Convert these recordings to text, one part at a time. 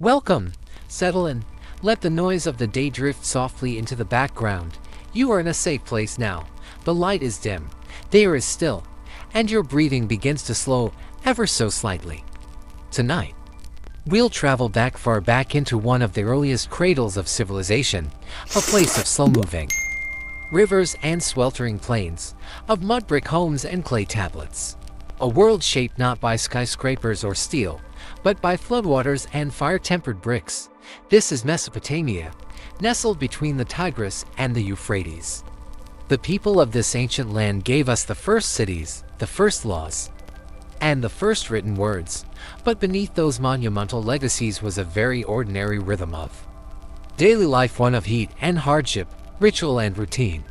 Welcome! Settle in. Let the noise of the day drift softly into the background. You are in a safe place now. The light is dim, the air is still, and your breathing begins to slow ever so slightly. Tonight, we'll travel far back into one of the earliest cradles of civilization, a place of slow-moving rivers and sweltering plains, of mud brick homes and clay tablets. A world shaped not by skyscrapers or steel, but by floodwaters and fire-tempered bricks. This is Mesopotamia, nestled between the Tigris and the Euphrates. The people of this ancient land gave us the first cities, the first laws, and the first written words, but beneath those monumental legacies was a very ordinary rhythm of daily life, one of heat and hardship, ritual and routine.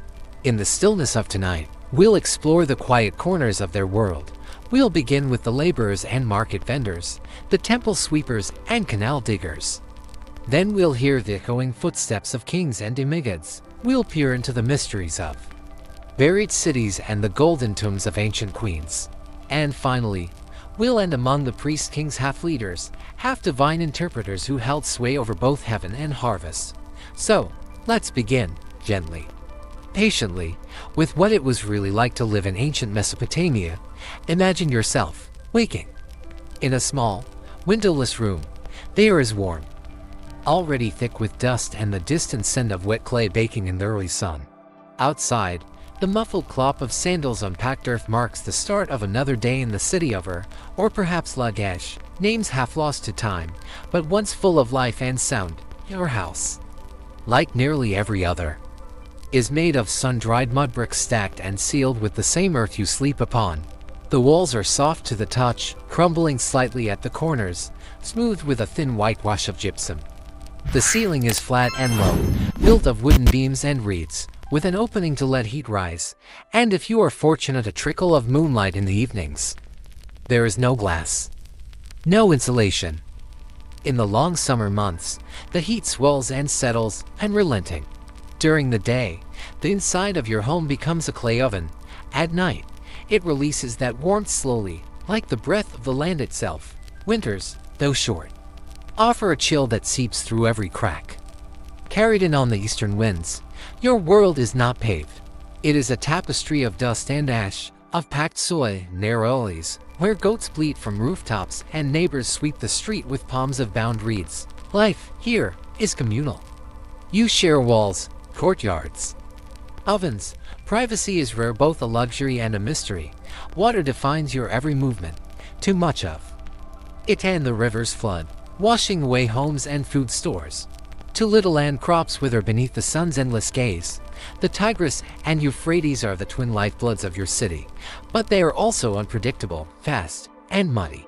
In the stillness of tonight, we'll explore the quiet corners of their world. We'll begin with the laborers and market vendors, the temple sweepers and canal diggers. Then we'll hear the echoing footsteps of kings and demigods. We'll peer into the mysteries of buried cities and the golden tombs of ancient queens. And finally, we'll end among the priest kings, half-leaders, half-divine interpreters who held sway over both heaven and harvest. So, let's begin, gently, patiently, with what it was really like to live in ancient Mesopotamia. Imagine yourself waking in a small, windowless room. The air is warm, already thick with dust and the distant scent of wet clay baking in the early sun. Outside, the muffled clop of sandals on packed earth marks the start of another day in the city of Ur, or perhaps Lagash, names half lost to time, but once full of life and sound. Your house, like nearly every other, is made of sun-dried mud bricks stacked and sealed with the same earth you sleep upon. The walls are soft to the touch, crumbling slightly at the corners, smoothed with a thin whitewash of gypsum. The ceiling is flat and low, built of wooden beams and reeds, with an opening to let heat rise, and if you are fortunate, a trickle of moonlight in the evenings. There is no glass, no insulation. In the long summer months, the heat swells and settles, unrelenting. During the day, the inside of your home becomes a clay oven. At night, it releases that warmth slowly, like the breath of the land itself. Winters, though short, offer a chill that seeps through every crack. Carried in on the eastern winds, your world is not paved. It is a tapestry of dust and ash, of packed soil, narrow alleys, where goats bleat from rooftops and neighbors sweep the street with palms of bound reeds. Life here is communal. You share walls, courtyards, ovens. Privacy is rare, both a luxury and a mystery. Water defines your every movement, too much of it and the rivers flood, washing away homes and food stores. Too little and crops wither beneath the sun's endless gaze. The Tigris and Euphrates are the twin lifebloods of your city, but they are also unpredictable, fast, and muddy.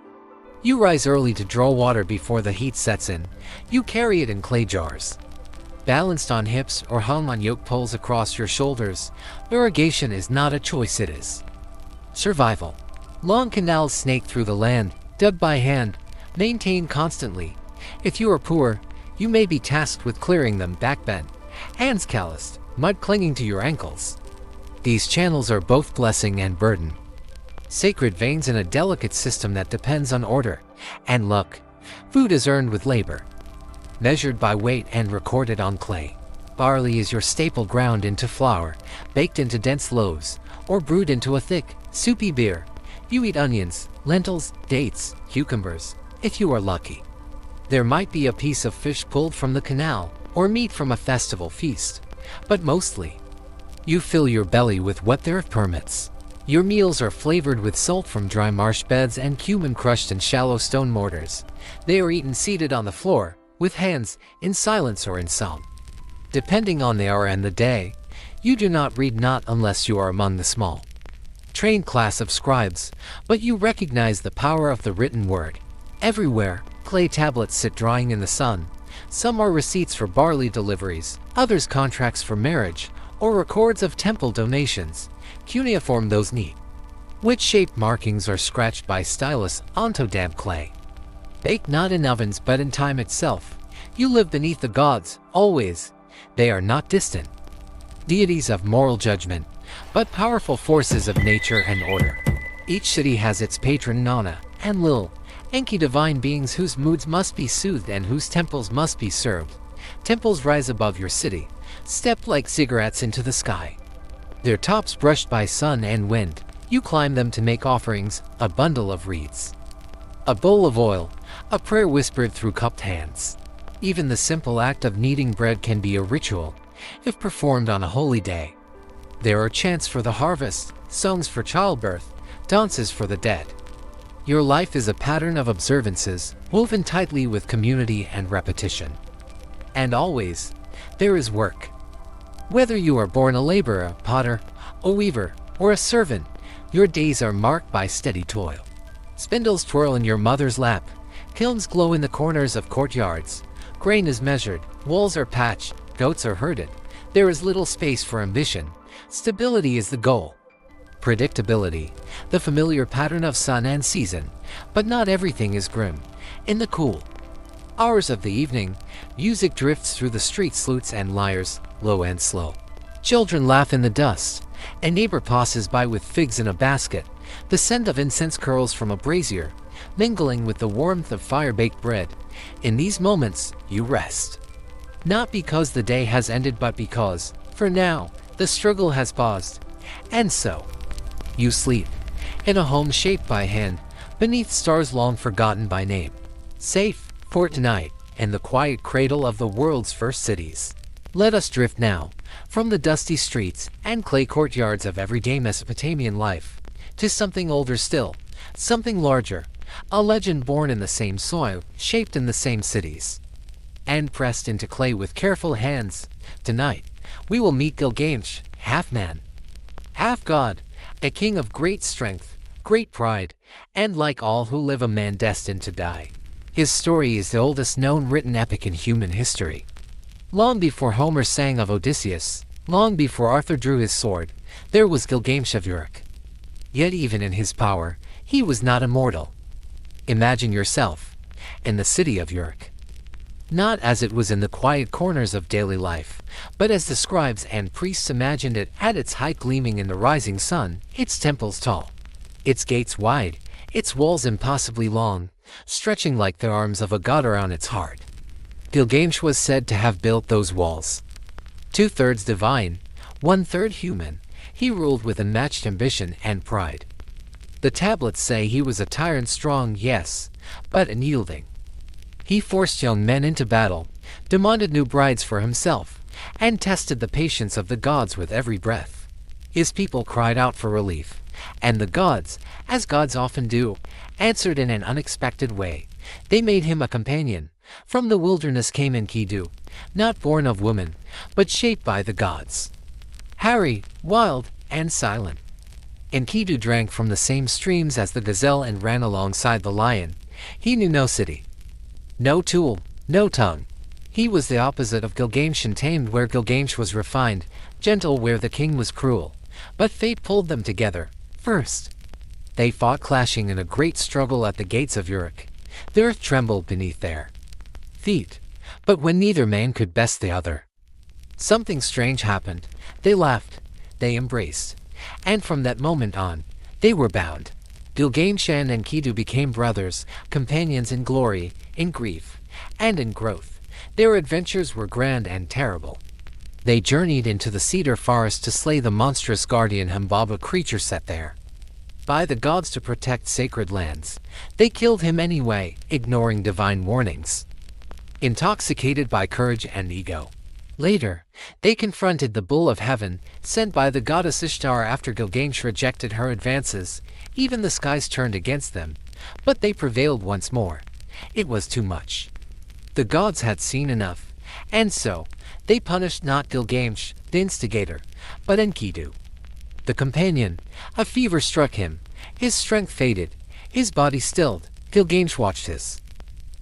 You rise early to draw water before the heat sets in. You carry it in clay jars, balanced on hips or hung on yoke poles across your shoulders. Irrigation is not a choice, it is survival. Long canals snake through the land, dug by hand, maintained constantly. If you are poor, you may be tasked with clearing them, back bent, hands calloused, mud clinging to your ankles. These channels are both blessing and burden, sacred veins in a delicate system that depends on order and luck. Food is earned with labor, measured by weight and recorded on clay. Barley is your staple, ground into flour, baked into dense loaves, or brewed into a thick, soupy beer. You eat onions, lentils, dates, cucumbers, if you are lucky. There might be a piece of fish pulled from the canal, or meat from a festival feast, but mostly, you fill your belly with what the earth permits. Your meals are flavored with salt from dry marsh beds and cumin crushed in shallow stone mortars. They are eaten seated on the floor, with hands, in silence or in song. Depending on the hour and the day, you do not read, not unless you are among the small, trained class of scribes, but you recognize the power of the written word. Everywhere, clay tablets sit drying in the sun. Some are receipts for barley deliveries, others contracts for marriage, or records of temple donations. Cuneiform, those neat, wedge-shaped markings are scratched by stylus onto damp clay. Baked not in ovens but in time itself. You live beneath the gods, always. They are not distant deities of moral judgment, but powerful forces of nature and order. Each city has its patron Nana, and Lil, Enki, divine beings whose moods must be soothed and whose temples must be served. Temples rise above your city, step like ziggurats into the sky. Their tops brushed by sun and wind, you climb them to make offerings, a bundle of reeds, a bowl of oil, a prayer whispered through cupped hands. Even the simple act of kneading bread can be a ritual, if performed on a holy day. There are chants for the harvest, songs for childbirth, dances for the dead. Your life is a pattern of observances, woven tightly with community and repetition. And always, there is work. Whether you are born a laborer, potter, a weaver, or a servant, your days are marked by steady toil. Spindles twirl in your mother's lap, kilns glow in the corners of courtyards, grain is measured, walls are patched, goats are herded. There is little space for ambition. Stability is the goal. Predictability, the familiar pattern of sun and season, but not everything is grim. In the cool hours of the evening, music drifts through the streets, lutes and lyres, low and slow. Children laugh in the dust. A neighbor passes by with figs in a basket. The scent of incense curls from a brazier, mingling with the warmth of fire-baked bread. In these moments, you rest. Not because the day has ended, but because, for now, the struggle has paused. And so, you sleep, in a home shaped by hand, beneath stars long forgotten by name. Safe, for tonight, in the quiet cradle of the world's first cities. Let us drift now, from the dusty streets and clay courtyards of everyday Mesopotamian life, to something older still, something larger, a legend born in the same soil, shaped in the same cities, and pressed into clay with careful hands. Tonight, we will meet Gilgamesh, half man, half god, a king of great strength, great pride, and like all who live, a man destined to die. His story is the oldest known written epic in human history. Long before Homer sang of Odysseus, long before Arthur drew his sword, there was Gilgamesh of Uruk. Yet even in his power, he was not immortal. Imagine yourself in the city of Uruk. Not as it was in the quiet corners of daily life, but as the scribes and priests imagined it, at its height gleaming in the rising sun, its temples tall, its gates wide, its walls impossibly long, stretching like the arms of a god around its heart. Gilgamesh was said to have built those walls. 2/3 divine, 1/3 human, he ruled with unmatched ambition and pride. The tablets say he was a tyrant, strong, yes, but unyielding. He forced young men into battle, demanded new brides for himself, and tested the patience of the gods with every breath. His people cried out for relief, and the gods, as gods often do, answered in an unexpected way. They made him a companion. From the wilderness came Enkidu, not born of woman, but shaped by the gods. Hairy, wild, and silent, Enkidu drank from the same streams as the gazelle and ran alongside the lion. He knew no city, no tool, no tongue. He was the opposite of Gilgamesh, tamed where Gilgamesh was refined, gentle where the king was cruel. But fate pulled them together. First, they fought, clashing in a great struggle at the gates of Uruk. The earth trembled beneath their feet. But when neither man could best the other, something strange happened. They laughed, they embraced, and from that moment on, they were bound. Gilgamesh and Enkidu became brothers, companions in glory, in grief, and in growth. Their adventures were grand and terrible. They journeyed into the cedar forest to slay the monstrous guardian Humbaba creature set there by the gods to protect sacred lands. They killed him anyway, ignoring divine warnings, intoxicated by courage and ego. Later, they confronted the bull of heaven, sent by the goddess Ishtar after Gilgamesh rejected her advances. Even the skies turned against them, but they prevailed once more. It was too much. The gods had seen enough, and so, they punished not Gilgamesh, the instigator, but Enkidu, the companion. A fever struck him, his strength faded, his body stilled. Gilgamesh watched his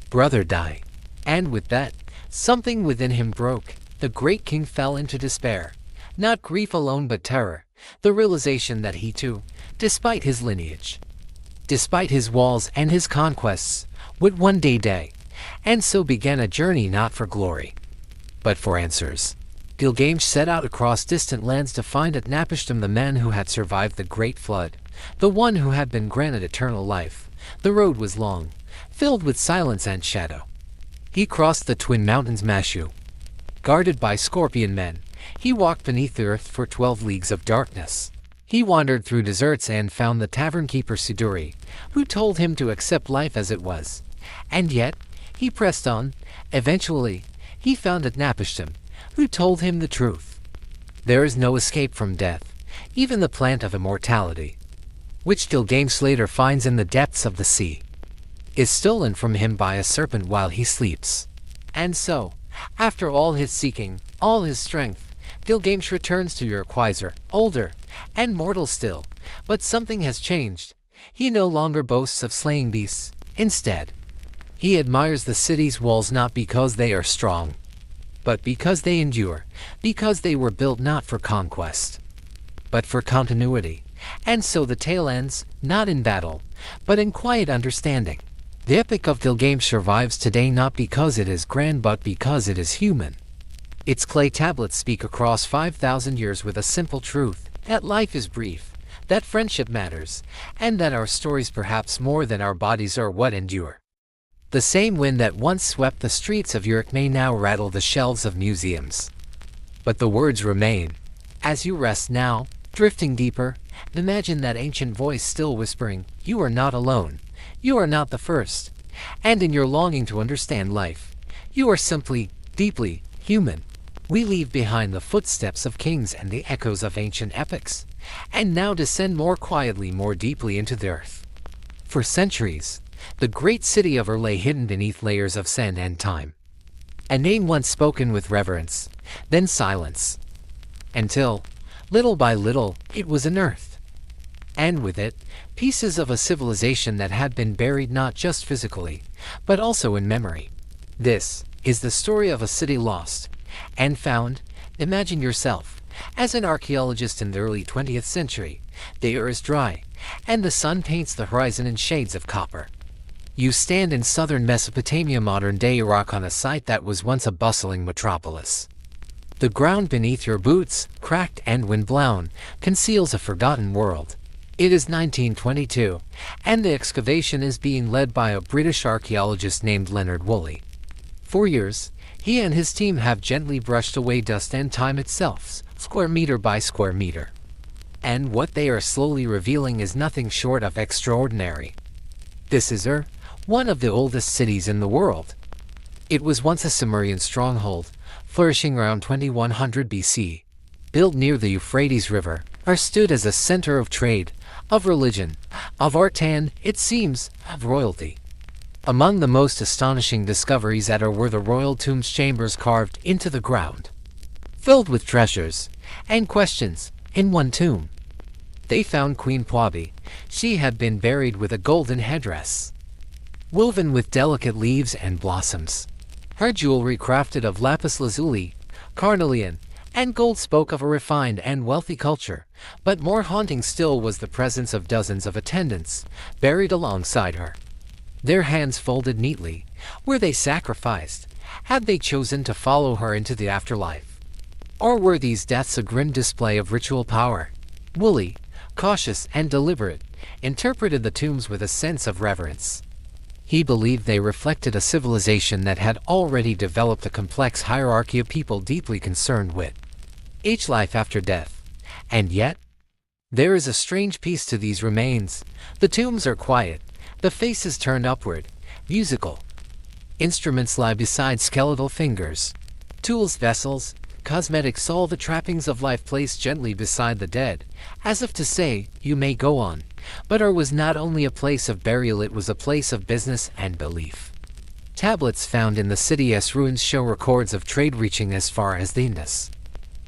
brother die, and with that, something within him broke. The great king fell into despair. Not grief alone but terror, the realization that he too, despite his lineage, despite his walls and his conquests, would one day die. And so began a journey not for glory, but for answers. Gilgamesh set out across distant lands to find Utnapishtim, the man who had survived the great flood, the one who had been granted eternal life. The road was long, filled with silence and shadow. He crossed the twin mountains Mashu. Guarded by scorpion men, he walked beneath the earth for 12 leagues of darkness. He wandered through deserts and found the tavern keeper Siduri, who told him to accept life as it was. And yet, he pressed on. Eventually, he found Napishtim, who told him the truth. There is no escape from death, even the plant of immortality, which Gilgamesh later finds in the depths of the sea, is stolen from him by a serpent while he sleeps. And so, after all his seeking, all his strength, Gilgamesh returns to Uruk wiser, older, and mortal still. But something has changed. He no longer boasts of slaying beasts. Instead, he admires the city's walls not because they are strong, but because they endure, because they were built not for conquest, but for continuity. And so the tale ends, not in battle, but in quiet understanding. The Epic of Gilgamesh survives today not because it is grand but because it is human. Its clay tablets speak across 5,000 years with a simple truth, that life is brief, that friendship matters, and that our stories perhaps more than our bodies are what endure. The same wind that once swept the streets of Uruk may now rattle the shelves of museums. But the words remain. As you rest now, drifting deeper, imagine that ancient voice still whispering, "You are not alone. You are not the first." And in your longing to understand life, you are simply, deeply, human. We leave behind the footsteps of kings and the echoes of ancient epics, and now descend more quietly, more deeply into the earth. For centuries, the great city of Ur lay hidden beneath layers of sand and time. A name once spoken with reverence, then silence, until, little by little, it was unearthed. And with it, pieces of a civilization that had been buried not just physically, but also in memory. This is the story of a city lost and found. Imagine yourself as an archaeologist in the early 20th century. The air is dry, and the sun paints the horizon in shades of copper. You stand in southern Mesopotamia, modern-day Iraq, on a site that was once a bustling metropolis. The ground beneath your boots, cracked and wind-blown, conceals a forgotten world. It is 1922, and the excavation is being led by a British archaeologist named Leonard Woolley. For years, he and his team have gently brushed away dust and time itself, square meter by square meter. And what they are slowly revealing is nothing short of extraordinary. This is Ur, one of the oldest cities in the world. It was once a Sumerian stronghold, flourishing around 2100 BC. Built near the Euphrates River, Ur stood as a center of trade, of religion, of art and, it seems, of royalty. Among the most astonishing discoveries at Ur were the royal tombs, chambers carved into the ground, filled with treasures and questions. In one tomb, they found Queen Puabi. She had been buried with a golden headdress, woven with delicate leaves and blossoms. Her jewelry, crafted of lapis lazuli, carnelian, and gold, spoke of a refined and wealthy culture. But more haunting still was the presence of dozens of attendants, buried alongside her, their hands folded neatly. Were they sacrificed? Had they chosen to follow her into the afterlife? Or were these deaths a grim display of ritual power? Woolley, cautious and deliberate, interpreted the tombs with a sense of reverence. He believed they reflected a civilization that had already developed a complex hierarchy of people deeply concerned with each life after death. And yet, there is a strange peace to these remains. The tombs are quiet, the faces turned upward, musical. Instruments lie beside skeletal fingers. Tools, vessels, cosmetics, all the trappings of life placed gently beside the dead, as if to say, you may go on. But Ur was not only a place of burial, it was a place of business and belief. Tablets found in the city's ruins show records of trade reaching as far as the Indus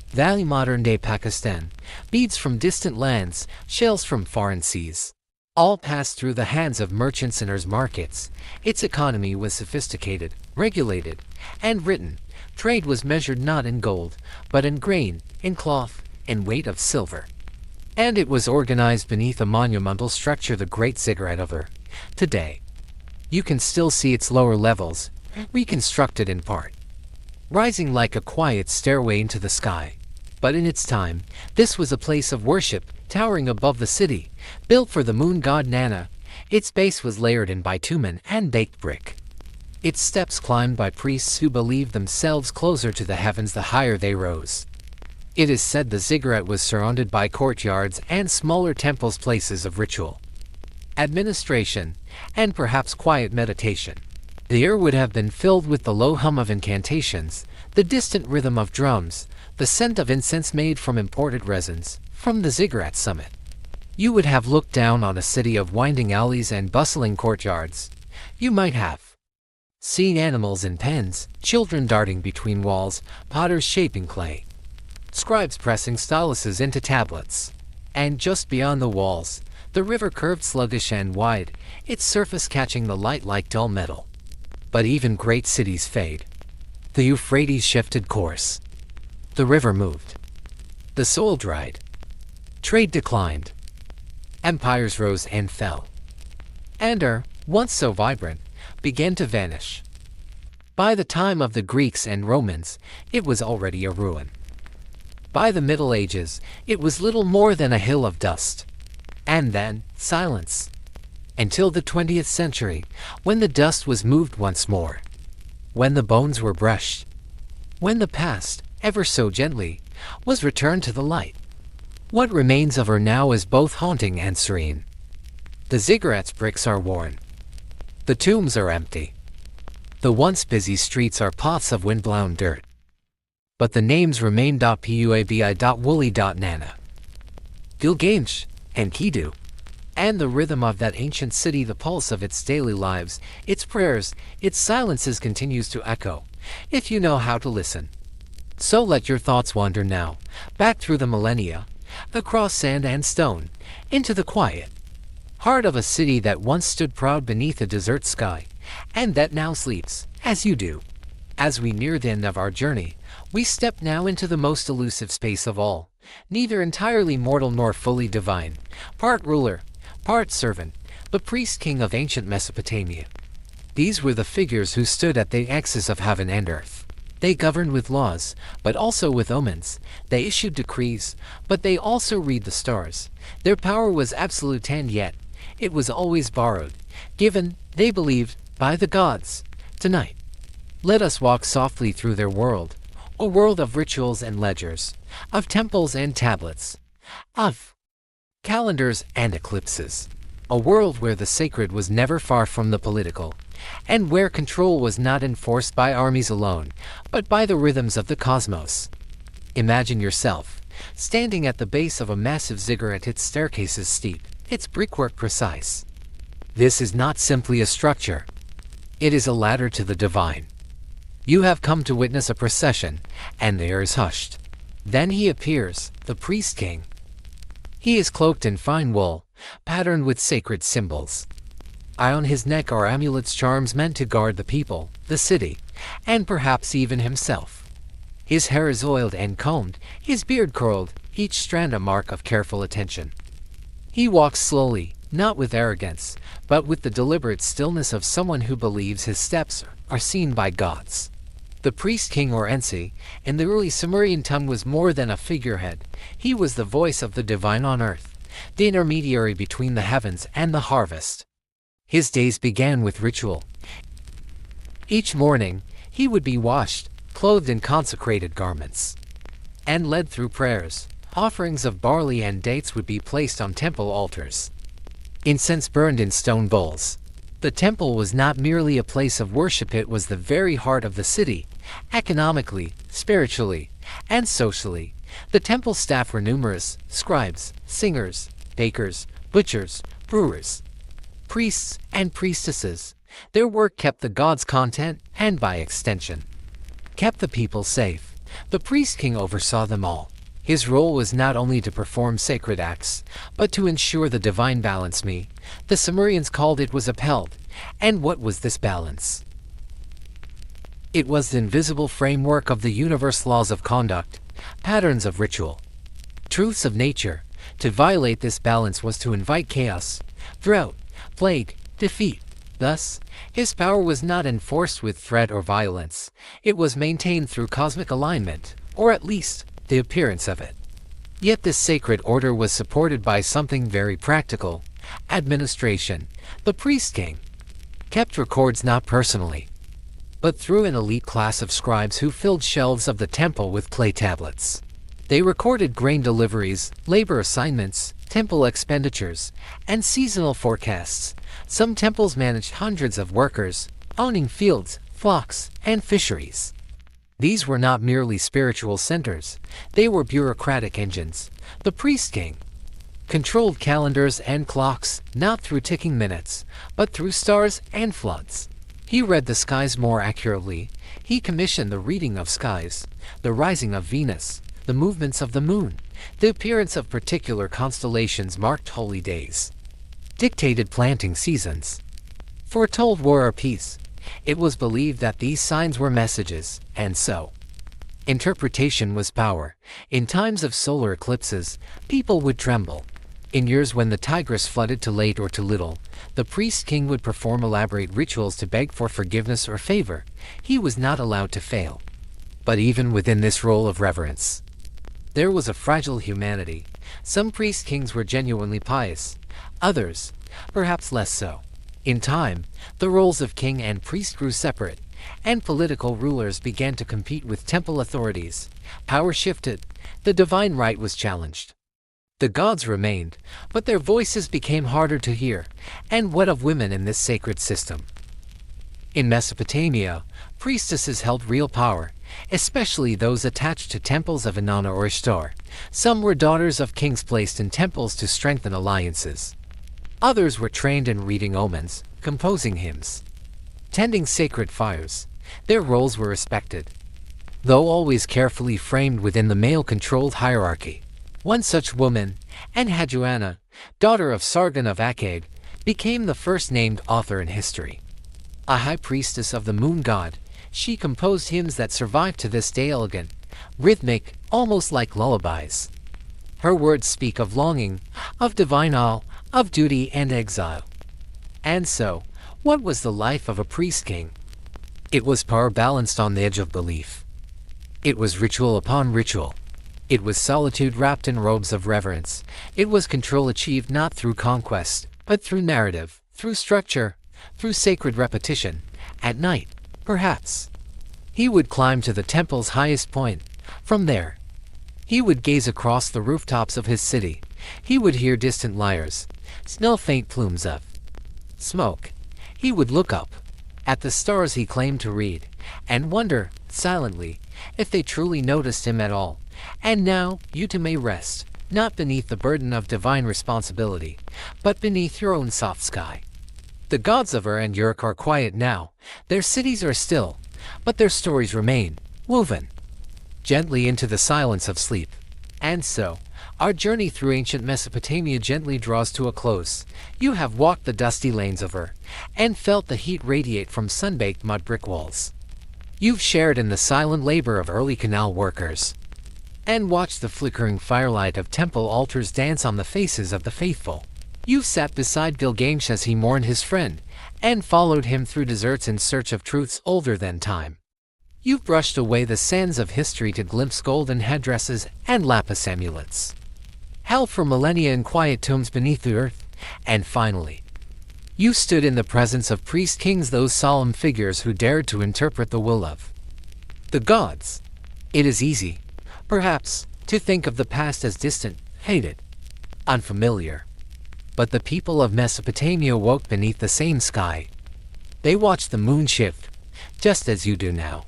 Valley, modern-day Pakistan. Beads from distant lands, shells from foreign seas, all passed through the hands of merchants in Ur's markets. Its economy was sophisticated, regulated, and written. Trade was measured not in gold, but in grain, in cloth, in weight of silver. And it was organized beneath a monumental structure, the Great Ziggurat of Ur. Today, you can still see its lower levels, reconstructed in part, rising like a quiet stairway into the sky. But in its time, this was a place of worship, towering above the city, built for the moon god Nana. Its base was layered in bitumen and baked brick. Its steps climbed by priests who believed themselves closer to the heavens the higher they rose. It is said the ziggurat was surrounded by courtyards and smaller temples, places of ritual, administration, and perhaps quiet meditation. The air would have been filled with the low hum of incantations, the distant rhythm of drums, the scent of incense made from imported resins. From the ziggurat summit, you would have looked down on a city of winding alleys and bustling courtyards. You might have seen animals in pens, children darting between walls, potters shaping clay, scribes pressing styluses into tablets. And just beyond the walls, the river curved sluggish and wide, its surface catching the light like dull metal. But even great cities fade. The Euphrates shifted course. The river moved. The soil dried. Trade declined. Empires rose and fell. And once so vibrant, began to vanish. By the time of the Greeks and Romans, it was already a ruin. By the Middle Ages, it was little more than a hill of dust. And then, silence. Until the 20th century, when the dust was moved once more. When the bones were brushed. When the past, ever so gently, was returned to the light. What remains of her now is both haunting and serene. The ziggurat's bricks are worn. The tombs are empty. The once busy streets are pots of wind-blown dirt. But the names remain. Puabi. Nana, Gilgamesh, and Kidu. And the rhythm of that ancient city, the pulse of its daily lives, its prayers, its silences continues to echo, if you know how to listen. So let your thoughts wander now, back through the millennia, across sand and stone, into the quiet heart of a city that once stood proud beneath a desert sky, and that now sleeps, as you do. As we near the end of our journey, we step now into the most elusive space of all, neither entirely mortal nor fully divine, part ruler, part servant, the priest-king of ancient Mesopotamia. These were the figures who stood at the axis of heaven and earth. They governed with laws, but also with omens. They issued decrees, but they also read the stars. Their power was absolute, and yet it was always borrowed, given, they believed, by the gods. Tonight, let us walk softly through their world, a world of rituals and ledgers, of temples and tablets, of calendars and eclipses, a world where the sacred was never far from the political, and where control was not enforced by armies alone, but by the rhythms of the cosmos. Imagine yourself standing at the base of a massive ziggurat, its staircases steep, its brickwork precise. This is not simply a structure. It is a ladder to the divine. You have come to witness a procession, and the air is hushed. Then he appears, the priest-king. He is cloaked in fine wool, patterned with sacred symbols. On his neck are amulets, charms meant to guard the people, the city, and perhaps even himself. His hair is oiled and combed, his beard curled, each strand a mark of careful attention. He walks slowly, not with arrogance, but with the deliberate stillness of someone who believes his steps are seen by gods. The priest-king, or Ensi, in the early Sumerian tongue, was more than a figurehead. He was the voice of the divine on earth, the intermediary between the heavens and the harvest. His days began with ritual. Each morning, he would be washed, clothed in consecrated garments, and led through prayers. Offerings of barley and dates would be placed on temple altars. Incense burned in stone bowls. The temple was not merely a place of worship, it was the very heart of the city. Economically, spiritually, and socially, the temple staff were numerous: scribes, singers, bakers, butchers, brewers, priests, and priestesses. Their work kept the gods content, and by extension, kept the people safe. The priest-king oversaw them all. His role was not only to perform sacred acts, but to ensure the divine balance, the Sumerians called it, was upheld. And what was this balance? It was the invisible framework of the universe, laws of conduct, patterns of ritual, truths of nature. To violate this balance was to invite chaos, drought, plague, defeat. Thus, his power was not enforced with threat or violence. It was maintained through cosmic alignment, or at least the appearance of it. Yet this sacred order was supported by something very practical: Administration. The priest king kept records not personally, but through an elite class of scribes who filled shelves of the temple with clay tablets. They recorded grain deliveries, labor assignments, temple expenditures, and seasonal forecasts. Some temples managed hundreds of workers, owning fields, flocks, and fisheries. These were not merely spiritual centers, they were bureaucratic engines. The priest king controlled calendars and clocks, not through ticking minutes, but through stars and floods. He read the skies more accurately. He commissioned the reading of skies, the rising of Venus, the movements of the moon, the appearance of particular constellations marked holy days, dictated planting seasons, foretold war or peace. It was believed that these signs were messages, and so interpretation was power. In times of solar eclipses, people would tremble. In years when the Tigris flooded too late or too little, the priest king would perform elaborate rituals to beg for forgiveness or favor. He was not allowed to fail. But even within this role of reverence, there was a fragile humanity. Some priest kings were genuinely pious, others, perhaps less so. In time, the roles of king and priest grew separate, and political rulers began to compete with temple authorities. Power shifted, the divine right was challenged. The gods remained, but their voices became harder to hear. And what of women in this sacred system? In Mesopotamia, priestesses held real power, especially those attached to temples of Inanna or Ishtar. Some were daughters of kings placed in temples to strengthen alliances. Others were trained in reading omens, composing hymns, tending sacred fires. Their roles were respected, though always carefully framed within the male-controlled hierarchy. One such woman, Enheduanna, daughter of Sargon of Akkad, became the first named author in history. A high priestess of the moon god, she composed hymns that survive to this day, elegant, rhythmic, almost like lullabies. Her words speak of longing, of divine awe, of duty and exile. And so, what was the life of a priest king? It was power balanced on the edge of belief. It was ritual upon ritual. It was solitude wrapped in robes of reverence. It was control achieved not through conquest, but through narrative, through structure, through sacred repetition. At night, perhaps, he would climb to the temple's highest point. From there, he would gaze across the rooftops of his city. He would hear distant lyres, smell faint plumes of smoke. He would look up at the stars he claimed to read, and wonder, silently, if they truly noticed him at all. And now, you too may rest, not beneath the burden of divine responsibility, but beneath your own soft sky. The gods of Ur and Uruk are quiet now. Their cities are still, but their stories remain, woven gently into the silence of sleep. And so, our journey through ancient Mesopotamia gently draws to a close. You have walked the dusty lanes of Ur, and felt the heat radiate from sun-baked mud brick walls. You've shared in the silent labor of early canal workers, and watched the flickering firelight of temple altars dance on the faces of the faithful. You've sat beside Gilgamesh as he mourned his friend, and followed him through deserts in search of truths older than time. You've brushed away the sands of history to glimpse golden headdresses and lapis amulets, held for millennia in quiet tombs beneath the earth. And finally, you stood in the presence of priest kings, those solemn figures who dared to interpret the will of the gods. It is easy, perhaps, to think of the past as distant, hated, unfamiliar. But the people of Mesopotamia woke beneath the same sky. They watched the moon shift, just as you do now.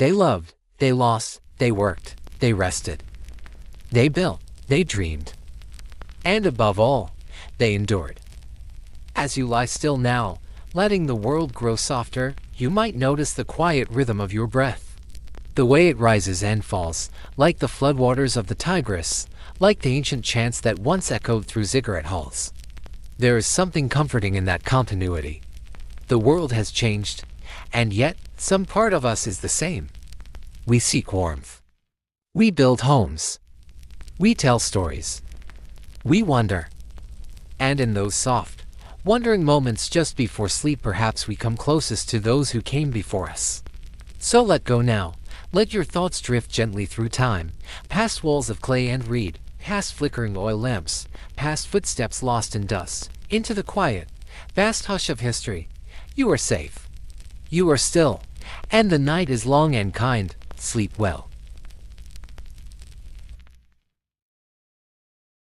They loved, they lost, they worked, they rested. They built, they dreamed. And above all, they endured. As you lie still now, letting the world grow softer, you might notice the quiet rhythm of your breath. The way it rises and falls, like the floodwaters of the Tigris, like the ancient chants that once echoed through ziggurat halls. There is something comforting in that continuity. The world has changed, and yet some part of us is the same. We seek warmth. We build homes. We tell stories. We wonder. And in those soft, wondering moments just before sleep, perhaps we come closest to those who came before us. So let go now. Let your thoughts drift gently through time, past walls of clay, and read past flickering oil lamps, past footsteps lost in dust, into the quiet, vast hush of history. You are safe. You are still. And the night is long and kind. Sleep well.